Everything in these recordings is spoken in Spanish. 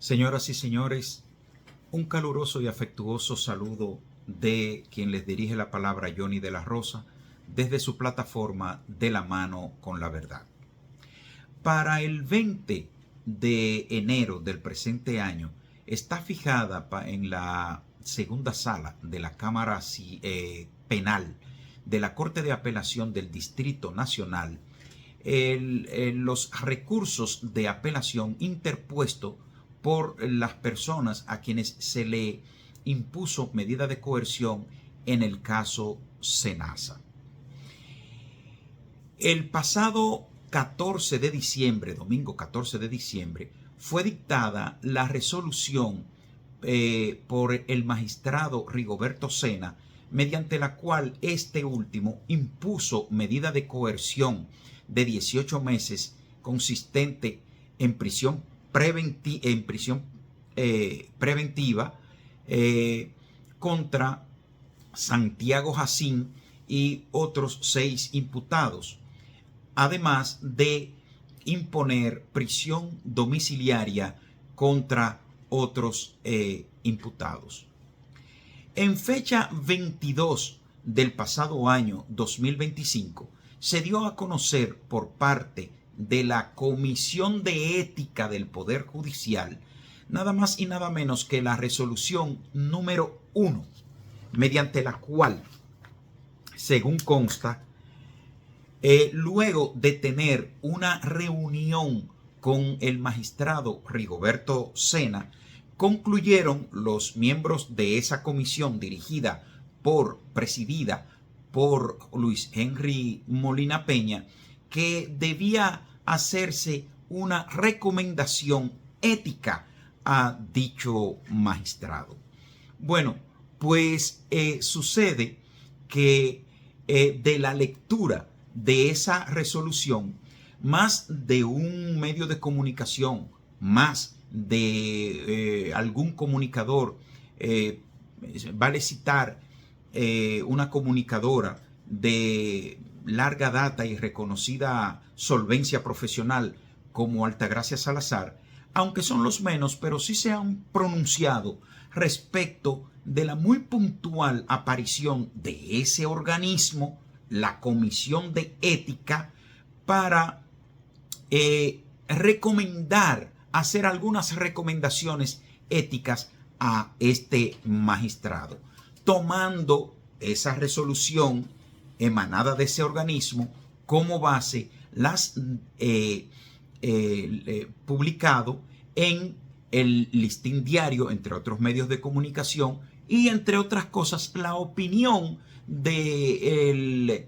Señoras y señores, un caluroso y afectuoso saludo de quien les dirige la palabra, Johnny de la Rosa, desde su plataforma De la Mano con la Verdad. Para el 20 de enero del presente año está fijada en la segunda sala de la Cámara Penal de la Corte de Apelación del Distrito Nacional los recursos de apelación interpuestos por las personas a quienes se le impuso medida de coerción en el caso Senasa. El pasado 14 de diciembre, domingo 14 de diciembre, fue dictada la resolución por el magistrado Rigoberto Sena, mediante la cual este último impuso medida de coerción de 18 meses consistente en prisión preventiva contra Santiago Jacín y otros 6 imputados, además de imponer prisión domiciliaria contra otros imputados. En fecha 22 del pasado año 2025, se dio a conocer por parte de la Comisión de Ética del Poder Judicial nada más y nada menos que la resolución número 1, mediante la cual, según consta, luego de tener una reunión con el magistrado Rigoberto Sena, concluyeron los miembros de esa comisión presidida por Luis Henry Molina Peña, que debía hacerse una recomendación ética a dicho magistrado. Bueno, pues sucede que de la lectura de esa resolución, más de un medio de comunicación, más de algún comunicador, vale citar una comunicadora de larga data y reconocida solvencia profesional como Altagracia Salazar, aunque son los menos, pero sí se han pronunciado respecto de la muy puntual aparición de ese organismo, la Comisión de Ética, para hacer algunas recomendaciones éticas a este magistrado, tomando esa resolución emanada de ese organismo como base publicado en el Listín Diario, entre otros medios de comunicación, y entre otras cosas la opinión del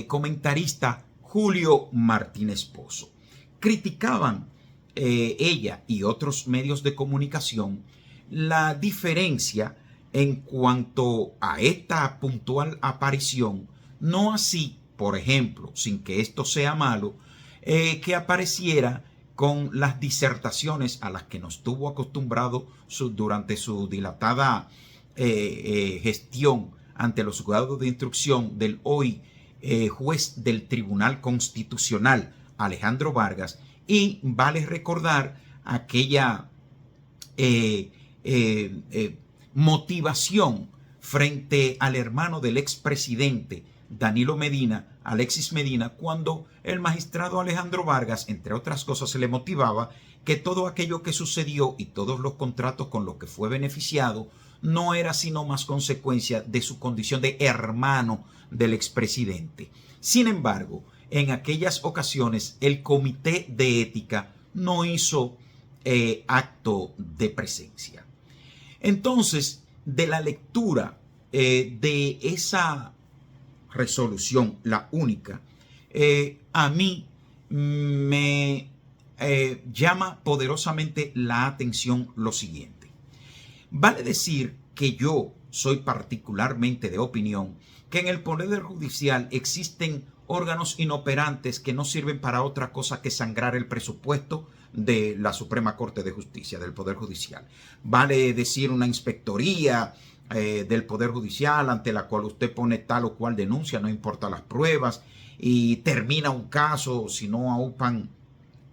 comentarista Julio Martínez Pozo. Criticaban ella y otros medios de comunicación la diferencia en cuanto a esta puntual aparición, no así, por ejemplo, sin que esto sea malo, que apareciera con las disertaciones a las que nos tuvo acostumbrado durante su dilatada gestión ante los juzgados de instrucción del hoy juez del Tribunal Constitucional, Alejandro Vargas, y vale recordar aquella motivación frente al hermano del expresidente Danilo Medina, Alexis Medina, cuando el magistrado Alejandro Vargas, entre otras cosas, se le motivaba que todo aquello que sucedió y todos los contratos con los que fue beneficiado no era sino más consecuencia de su condición de hermano del expresidente. Sin embargo, en aquellas ocasiones el Comité de Ética no hizo acto de presencia. Entonces, de la lectura de esa resolución, la única, a mí me llama poderosamente la atención lo siguiente. Vale decir que yo soy particularmente de opinión que en el Poder Judicial existen órganos inoperantes que no sirven para otra cosa que sangrar el presupuesto de la Suprema Corte de Justicia, del Poder Judicial. Vale decir una inspectoría del Poder Judicial ante la cual usted pone tal o cual denuncia, no importa las pruebas, y termina un caso si no aupan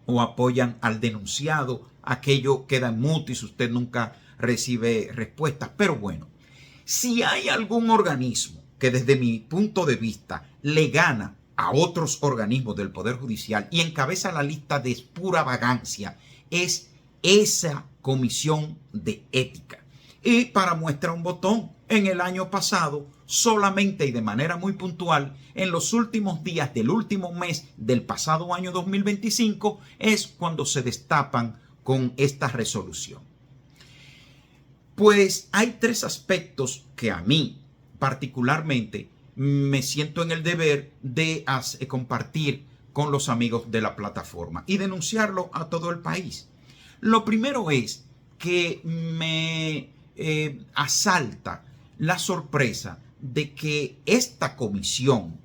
o apoyan al denunciado, aquello queda en mutis, usted nunca recibe respuestas. Pero bueno, si hay algún organismo que desde mi punto de vista le gana a otros organismos del Poder Judicial y encabeza la lista de pura vagancia, es esa Comisión de Ética. Y para muestra un botón, en el año pasado, solamente y de manera muy puntual, en los últimos días del último mes del pasado año 2025, es cuando se destapan con esta resolución. Pues hay tres aspectos que a mí particularmente me siento en el deber de compartir con los amigos de la plataforma y denunciarlo a todo el país. Lo primero es que me asalta la sorpresa de que esta comisión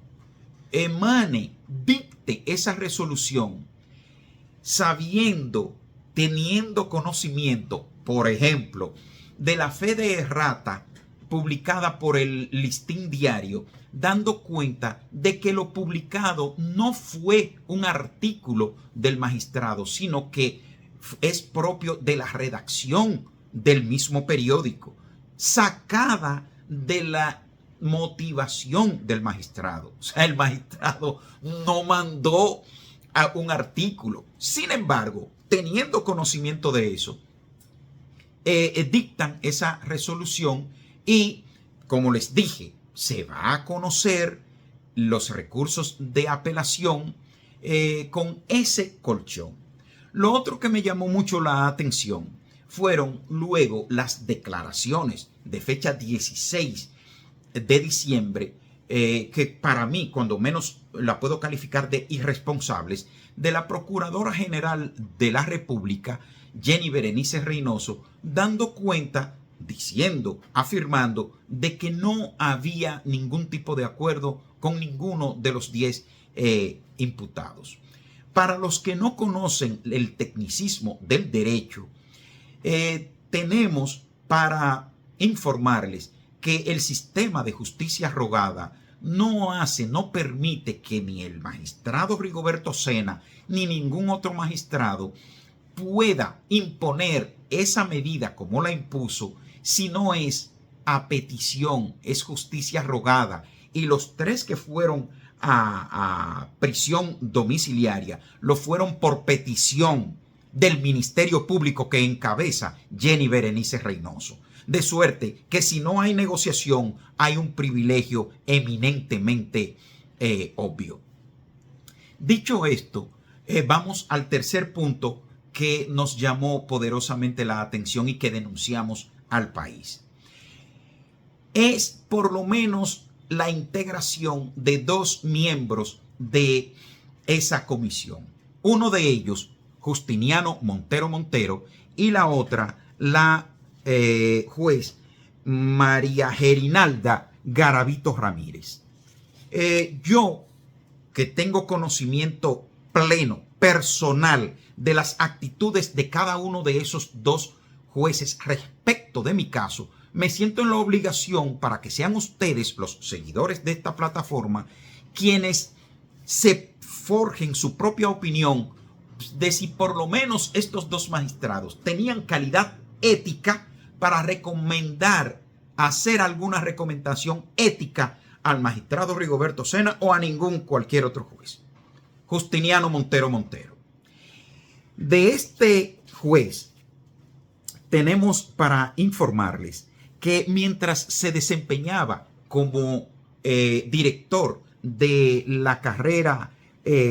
dicte esa resolución sabiendo, teniendo conocimiento, por ejemplo, de la fe de errata publicada por el Listín Diario, dando cuenta de que lo publicado no fue un artículo del magistrado, sino que es propio de la redacción del mismo periódico, sacada de la motivación del magistrado. O sea, el magistrado no mandó a un artículo. Sin embargo, teniendo conocimiento de eso, dictan esa resolución y, como les dije, se va a conocer los recursos de apelación con ese colchón. Lo otro que me llamó mucho la atención fueron luego las declaraciones de fecha 16 de diciembre, que para mí, cuando menos la puedo calificar de irresponsables, de la Procuradora General de la República, Jenny Berenice Reynoso, dando cuenta, diciendo, afirmando de que no había ningún tipo de acuerdo con ninguno de los 10 imputados. Para los que no conocen el tecnicismo del derecho, tenemos para informarles que el sistema de justicia rogada no permite que ni el magistrado Rigoberto Sena ni ningún otro magistrado pueda imponer esa medida como la impuso si no es a petición, es justicia rogada. Y los 3 que fueron a prisión domiciliaria lo fueron por petición del Ministerio Público que encabeza Jenny Berenice Reynoso. De suerte que si no hay negociación, hay un privilegio eminentemente obvio. Dicho esto, vamos al tercer punto que nos llamó poderosamente la atención y que denunciamos al país. Es por lo menos la integración de 2 miembros de esa comisión. Uno de ellos, Justiniano Montero, y la otra, la juez María Gerinalda Garavito Ramírez. Yo, que tengo conocimiento pleno, personal, de las actitudes de cada uno de esos 2 jueces respecto de mi caso, me siento en la obligación para que sean ustedes, los seguidores de esta plataforma, quienes se forjen su propia opinión de si por lo menos estos 2 magistrados tenían calidad ética para recomendar, hacer alguna recomendación ética al magistrado Rigoberto Sena o a cualquier otro juez. Justiniano Montero. De este juez tenemos para informarles que mientras se desempeñaba como director de la carrera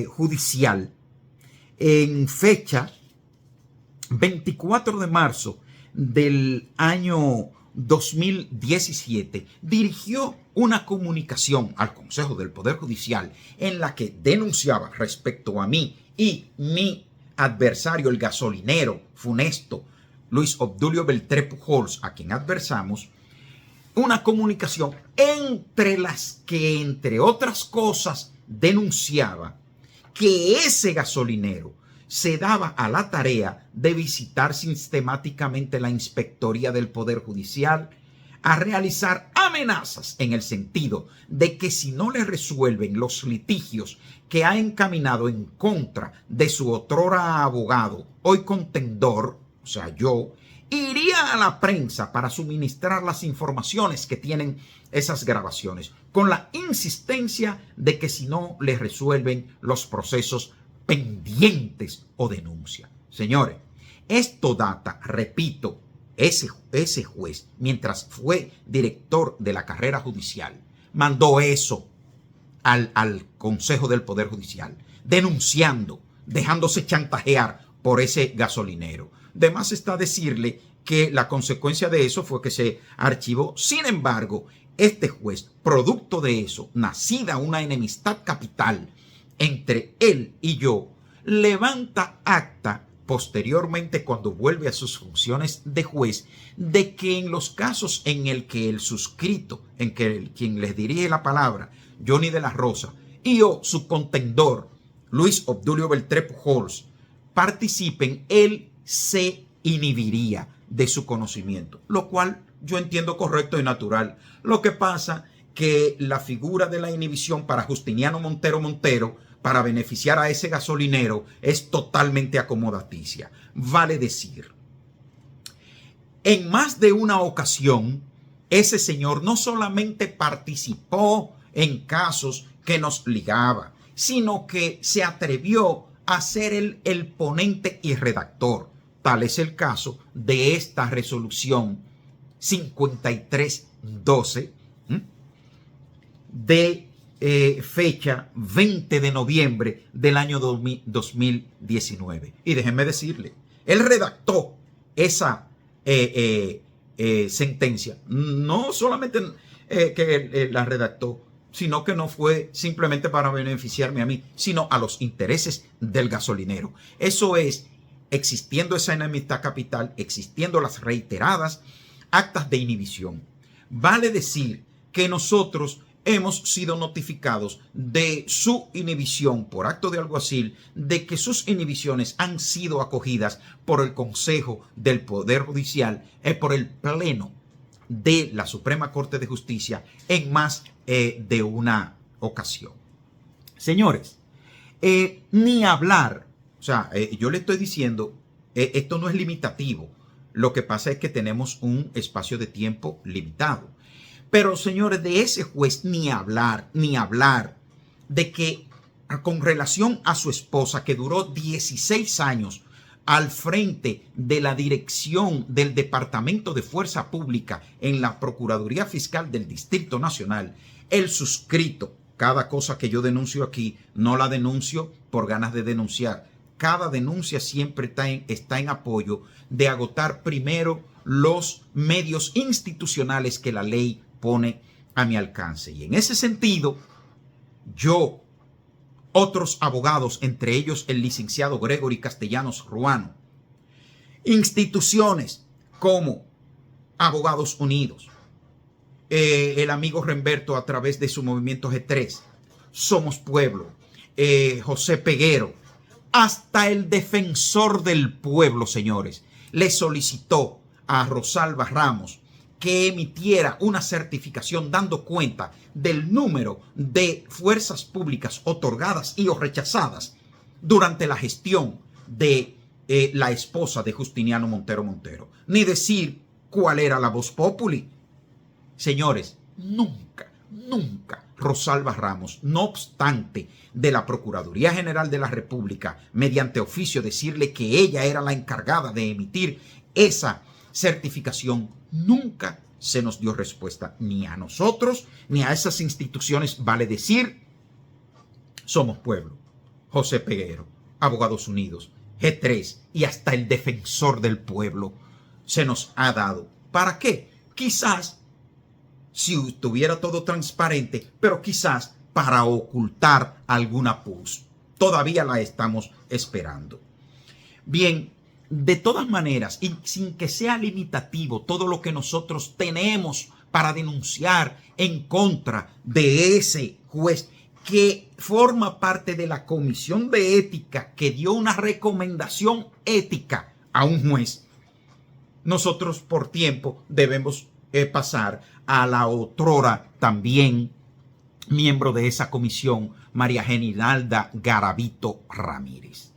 judicial, en fecha 24 de marzo del año 2017, dirigió una comunicación al Consejo del Poder Judicial en la que denunciaba respecto a mí y mi adversario, el gasolinero funesto Luis Obdulio Beltré Pujols, a quien adversamos, una comunicación entre las que, entre otras cosas, denunciaba que ese gasolinero se daba a la tarea de visitar sistemáticamente la Inspectoría del Poder Judicial, a realizar amenazas en el sentido de que si no le resuelven los litigios que ha encaminado en contra de su otrora abogado, hoy contendor, o sea, yo, iría a la prensa para suministrar las informaciones que tienen esas grabaciones, con la insistencia de que si no le resuelven los procesos pendientes o denuncia. Señores, esto data, repito, ese juez, mientras fue director de la carrera judicial, mandó eso al Consejo del Poder Judicial, denunciando, dejándose chantajear por ese gasolinero. De más está decirle que la consecuencia de eso fue que se archivó. Sin embargo, este juez, producto de eso, nacida una enemistad capital entre él y yo, levanta acta posteriormente, cuando vuelve a sus funciones de juez, de que en los casos en el que el suscrito, en que quien les dirige la palabra, Johnny de la Rosa, y o su contendor, Luis Obdulio Beltré Pujols, participen, él se inhibiría de su conocimiento, lo cual yo entiendo correcto y natural. Lo que pasa que la figura de la inhibición para Justiniano Montero, para beneficiar a ese gasolinero, es totalmente acomodaticia. Vale decir, en más de una ocasión, ese señor no solamente participó en casos que nos ligaba, sino que se atrevió a ser el ponente y redactor. Tal es el caso de esta resolución 5312 de fecha 20 de noviembre del año 2019. Y déjenme decirle, él redactó esa sentencia. No solamente que la redactó, sino que no fue simplemente para beneficiarme a mí, sino a los intereses del gasolinero. Eso es, existiendo esa enemistad capital, existiendo las reiteradas actas de inhibición. Vale decir que nosotros hemos sido notificados de su inhibición por acto de alguacil, de que sus inhibiciones han sido acogidas por el Consejo del Poder Judicial y por el Pleno de la Suprema Corte de Justicia en más de una ocasión. Señores, ni hablar, o sea, yo le estoy diciendo, esto no es limitativo. Lo que pasa es que tenemos un espacio de tiempo limitado. Pero, señores, de ese juez ni hablar de que con relación a su esposa, que duró 16 años al frente de la dirección del Departamento de Fuerza Pública en la Procuraduría Fiscal del Distrito Nacional, el suscrito, cada cosa que yo denuncio aquí, no la denuncio por ganas de denunciar. Cada denuncia siempre está en apoyo de agotar primero los medios institucionales que la ley pone a mi alcance. Y en ese sentido, yo, otros abogados, entre ellos el licenciado Gregory Castellanos Ruano, instituciones como Abogados Unidos, el amigo Remberto a través de su movimiento G3, Somos Pueblo, José Peguero, hasta el defensor del pueblo, señores, le solicitó a Rosalba Ramos que emitiera una certificación dando cuenta del número de fuerzas públicas otorgadas y o rechazadas durante la gestión de la esposa de Justiniano Montero, ni decir cuál era la voz populi. Señores, nunca Rosalba Ramos, no obstante de la Procuraduría General de la República, mediante oficio decirle que ella era la encargada de emitir esa certificación, nunca se nos dio respuesta, ni a nosotros, ni a esas instituciones. Vale decir, Somos Pueblo, José Peguero, Abogados Unidos, G3 y hasta el defensor del pueblo se nos ha dado. ¿Para qué? Quizás si estuviera todo transparente, pero quizás para ocultar alguna pus. Todavía la estamos esperando. Bien, de todas maneras, y sin que sea limitativo todo lo que nosotros tenemos para denunciar en contra de ese juez que forma parte de la comisión de ética que dio una recomendación ética a un juez, nosotros por tiempo debemos pasar a la otrora también miembro de esa comisión, María Reinalda Garavito Ramírez.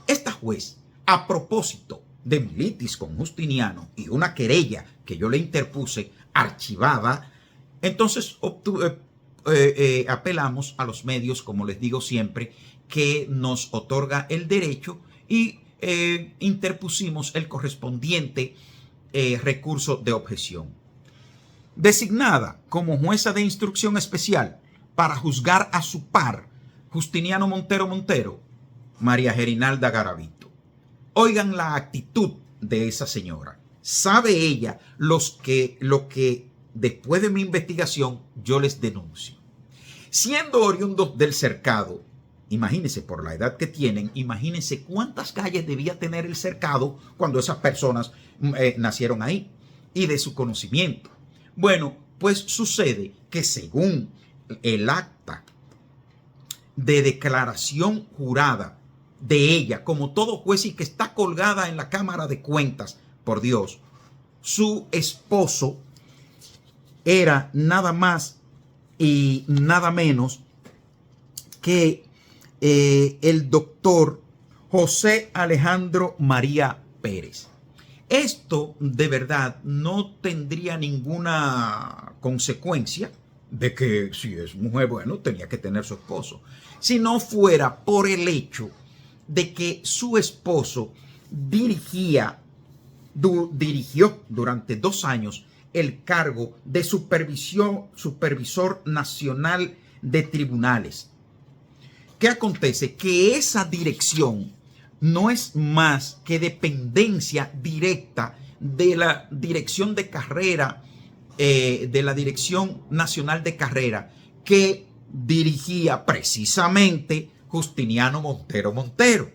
Esta juez, a propósito de mi litis con Justiniano y una querella que yo le interpuse archivada, entonces apelamos a los medios, como les digo siempre, que nos otorga el derecho y interpusimos el correspondiente recurso de objeción. Designada como jueza de instrucción especial para juzgar a su par, Justiniano Montero, María Reinalda Garavito. Oigan la actitud de esa señora. Sabe ella lo que después de mi investigación yo les denuncio. Siendo oriundos del Cercado, imagínense por la edad que tienen, imagínense cuántas calles debía tener el Cercado cuando esas personas nacieron ahí y de su conocimiento. Bueno, pues sucede que según el acta de declaración jurada de ella, como todo juez y que está colgada en la Cámara de Cuentas, por Dios, su esposo era nada más y nada menos que el doctor José Alejandro María Pérez. Esto de verdad no tendría ninguna consecuencia de que si es mujer, bueno, tenía que tener su esposo. Si no fuera por el hecho de que su esposo dirigió durante 2 años el cargo de supervisor nacional de tribunales. ¿Qué acontece? Que esa dirección no es más que dependencia directa de la dirección de carrera, de la Dirección Nacional de Carrera, que dirigía precisamente Justiniano Montero.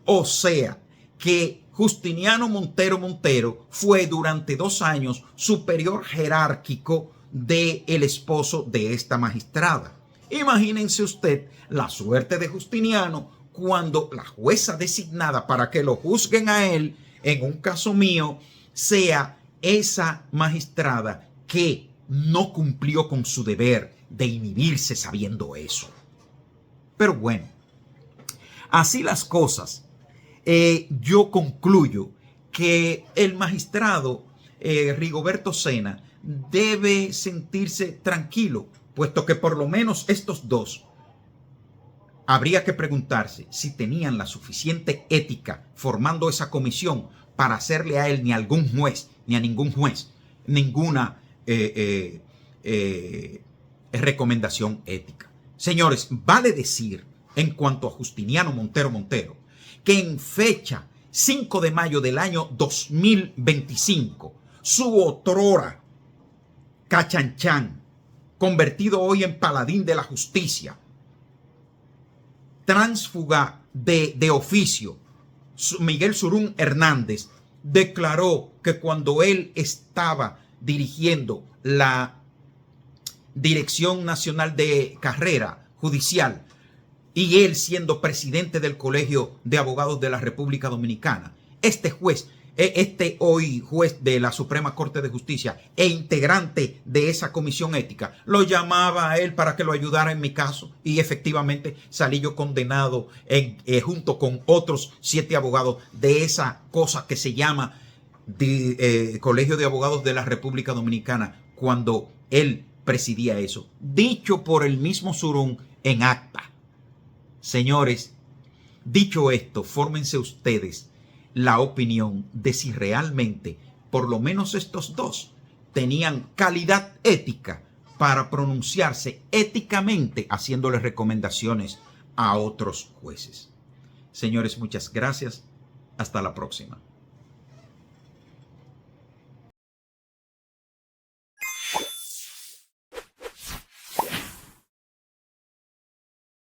O sea, que Justiniano Montero fue durante 2 años superior jerárquico del esposo de esta magistrada. Imagínense usted la suerte de Justiniano cuando la jueza designada para que lo juzguen a él en un caso mío sea esa magistrada que no cumplió con su deber de inhibirse sabiendo eso. Pero bueno, así las cosas. Yo concluyo que el magistrado Rigoberto Sena debe sentirse tranquilo, puesto que por lo menos estos dos habría que preguntarse si tenían la suficiente ética formando esa comisión para hacerle a él ni a algún juez, ni a ningún juez, ninguna recomendación ética. Señores, vale decir en cuanto a Justiniano Montero, que en fecha 5 de mayo del año 2025, su otrora Cachanchan, convertido hoy en paladín de la justicia, tránsfuga de oficio, Miguel Surún Hernández, declaró que cuando él estaba dirigiendo la Dirección Nacional de Carrera Judicial y él siendo presidente del Colegio de Abogados de la República Dominicana, este hoy juez de la Suprema Corte de Justicia e integrante de esa comisión ética, lo llamaba a él para que lo ayudara en mi caso y efectivamente salí yo condenado junto con otros 7 abogados de esa cosa que se llama Colegio de Abogados de la República Dominicana cuando él presidía eso, dicho por el mismo Surún en acta. Señores, dicho esto, fórmense ustedes la opinión de si realmente por lo menos estos dos tenían calidad ética para pronunciarse éticamente haciéndole recomendaciones a otros jueces. Señores, muchas gracias. Hasta la próxima.